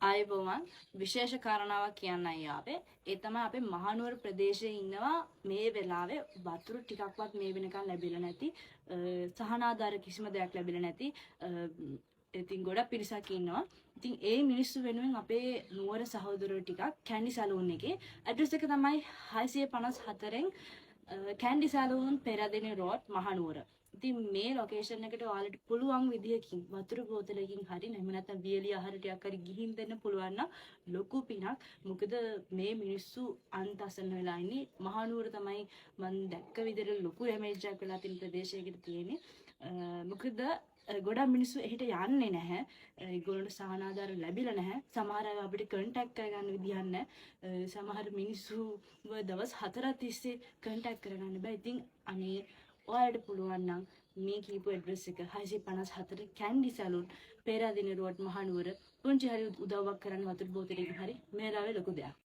ආයුබෝවන් විශේෂ කාරණාවක් කියන්නයි ආවේ. ඒ තමයි අපේ මහනුවර ප්‍රදේශයේ ඉන්නවා මේ වෙලාවේ වතුර ටිකක්වත් මේ වෙනකන් ලැබිලා නැති සහනාධාර කිසිම දෙයක් ලැබිලා නැති ඉතින් ගොඩක් පිරිසක් ඉන්නවා. ඉතින් ඒ මිනිස්සු වෙනුවෙන් අපේ නුවර සහෝදරයෝ ටිකක් කැන්ඩි සැලූන් එකේ ඇඩ්‍රස් එක තමයි 654න් කැන්ඩි සැලූන් පෙරදින රෝඩ් මහනුවර. ඉතින් මේ ලොකේෂන් එකට ඔයාලට පුළුවන් විදියකින් වතුර බෝතලකින් හරි නැත්නම් නැත්නම් වියලි ආහාර ටිකක් හරි ගිහින් දෙන්න පුළුවන් නම් ලොකු පිනක්. මොකද මේ මිනිස්සු අන්තසන වෙලා ඉන්නේ. මහනුවර තමයි මම දැක්ක විදිහට ලොකු ඩැමේජ් එකක් වෙලා තියෙන ප්‍රදේශයකට තියෙන්නේ. මොකද ගොඩක් මිනිස්සු එහෙට යන්නේ නැහැ. ඒගොල්ලන්ට සහනාධාර ලැබිලා නැහැ. සමහර අය අපිට කන්ටැක්ට් කරගන්න විදිහක් නැහැ. සමහර මිනිස්සු දවස් 4ක් තිස්සේ කන්ටැක්ට් කරගන්න බෑ. ඉතින් අනේ ඔයාලට පුළුවන් නම් මේ කීප ඇඩ්‍රස් එක 654 කැන්ඩි සැලූන් පෙරදින රෝඩ් මහනුවර පුංචි හරි උදව්වක් කරන්න වතුර බෝතලයකින් හරි මේ ලාවේ ලොකු දෙයක්.